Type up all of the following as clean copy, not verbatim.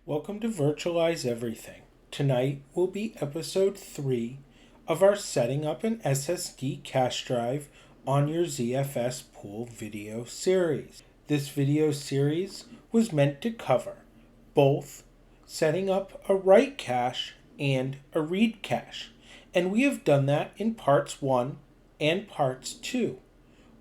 Welcome to Virtualize Everything. Tonight will be episode 3 of our Setting Up an SSD Cache Drive on Your ZFS Pool video series. This video series was meant to cover both setting up a write cache and a read cache, and we have done that in parts 1 and parts 2.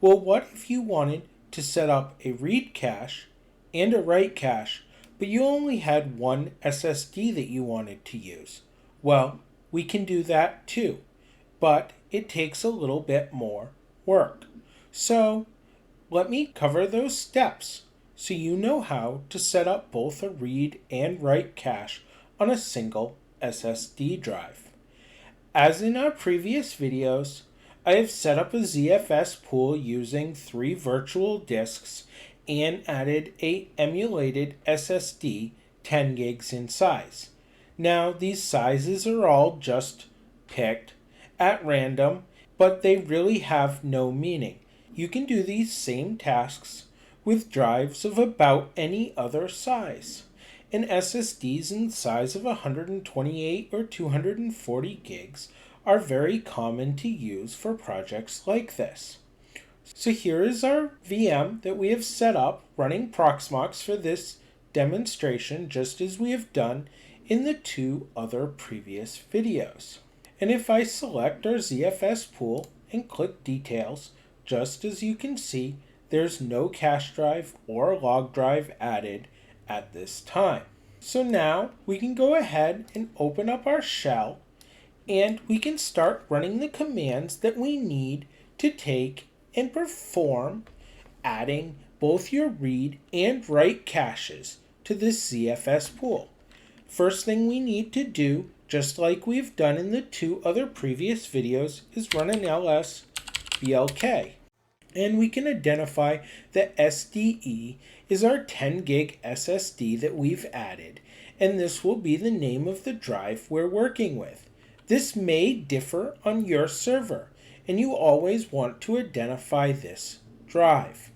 Well, what if you wanted to set up a read cache and a write cache, but you only had one SSD that you wanted to use? Well, we can do that too, but it takes a little bit more work. So let me cover those steps so you know how to set up both a read and write cache on a single SSD drive. As in our previous videos, I have set up a ZFS pool using 3 virtual disks and added a emulated SSD 10 gigs in size. Now these sizes are all just picked at random, but they really have no meaning. You can do these same tasks with drives of about any other size. And SSDs in size of 128 or 240 gigs are very common to use for projects like this. So here is our VM that we have set up running Proxmox for this demonstration, just as we have done in the 2 other previous videos. And if I select our ZFS pool and click details, just as you can see, there's no cache drive or log drive added at this time. So now we can go ahead and open up our shell, and we can start running the commands that we need to take and perform adding both your read and write caches to this ZFS pool. First thing we need to do, just like we've done in the 2 other previous videos, is run an ls blk. And we can identify that SDE is our 10 gig SSD that we've added, and this will be the name of the drive we're working with. This may differ on your server, and you always want to identify this drive.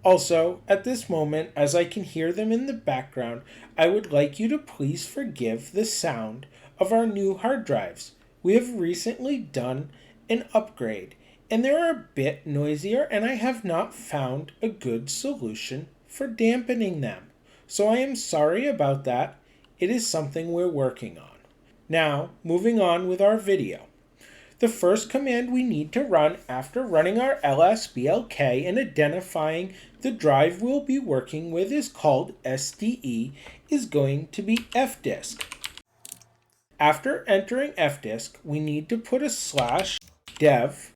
Also, at this moment, as I can hear them in the background, I would like you to please forgive the sound of our new hard drives. We have recently done an upgrade, and they're a bit noisier, and I have not found a good solution for dampening them. So I am sorry about that. It is something we're working on. Now, moving on with our video. The first command we need to run after running our lsblk and identifying the drive we'll be working with is called SDE, is going to be fdisk. After entering fdisk, we need to put a /dev,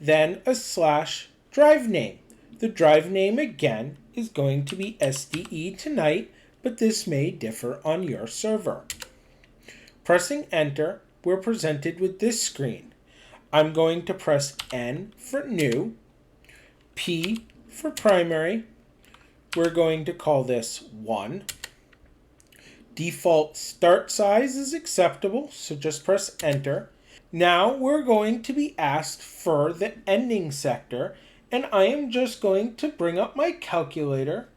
then a /drive name. The drive name again is going to be SDE tonight, but this may differ on your server. Pressing enter, we're presented with this screen. I'm going to press N for new, P for primary. We're going to call this 1. Default start size is acceptable, so just press enter. Now we're going to be asked for the ending sector, and I am just going to bring up my calculator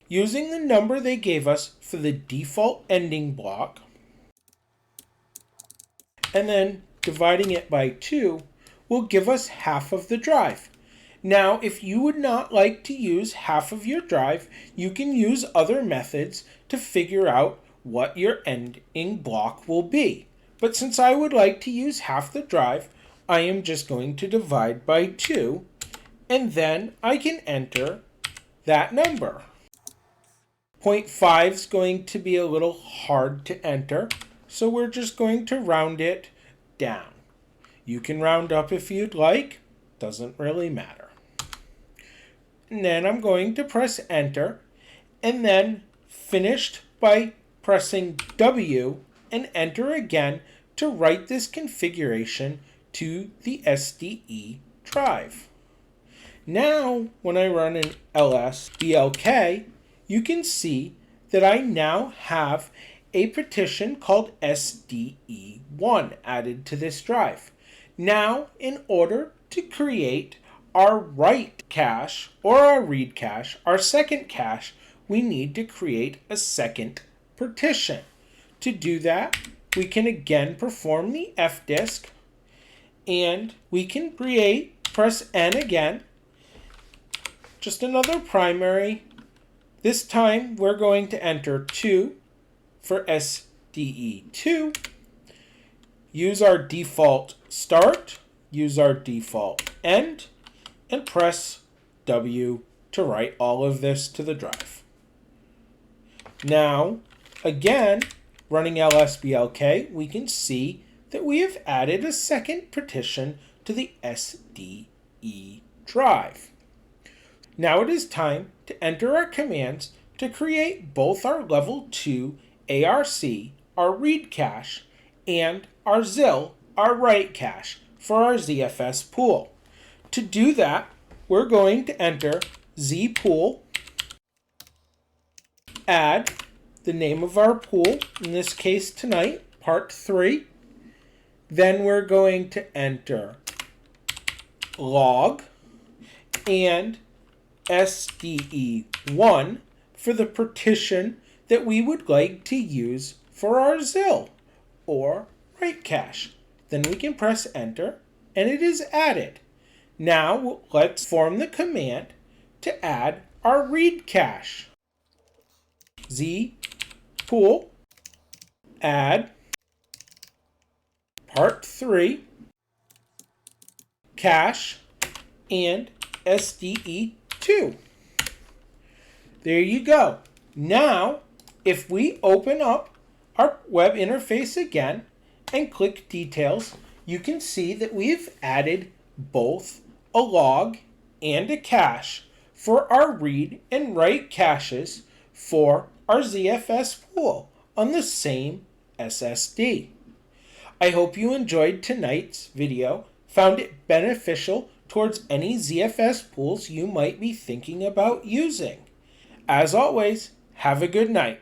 using the number they gave us for the default ending block, and then dividing it by 2 will give us half of the drive. Now, if you would not like to use half of your drive, you can use other methods to figure out what your ending block will be. But since I would like to use half the drive, I am just going to divide by 2, and then I can enter that number. 0.5 is going to be a little hard to enter, so we're just going to round it down. You can round up if you'd like, doesn't really matter. And then I'm going to press enter, and then finished by pressing W and enter again to write this configuration to the SDE drive. Now, when I run an lsblk, you can see that I now have a partition called SDE1 added to this drive. Now, in order to create our write cache or our read cache, our second cache, we need to create a second partition. To do that, we can again perform the fdisk, and we can press N again, just another primary. This time we're going to enter 2 for SDE2, use our default start, use our default end, and press W to write all of this to the drive. Now, again, running lsblk, we can see that we have added a second partition to the SDE drive. Now it is time to enter our commands to create both our level 2 ARC, our read cache, and our ZIL, our write cache, for our ZFS pool. To do that, we're going to enter zpool, add the name of our pool, in this case tonight, part 3. Then we're going to enter log and SDE1 for the partition that we would like to use for our ZIL or write cache. Then we can press enter and it is added. Now let's form the command to add our read cache. zpool add part 3 cache and SDE2. There you go. Now, if we open up our web interface again and click details, you can see that we've added both a log and a cache for our read and write caches for our ZFS pool on the same SSD. I hope you enjoyed tonight's video, found it beneficial towards any ZFS pools you might be thinking about using. As always, have a good night.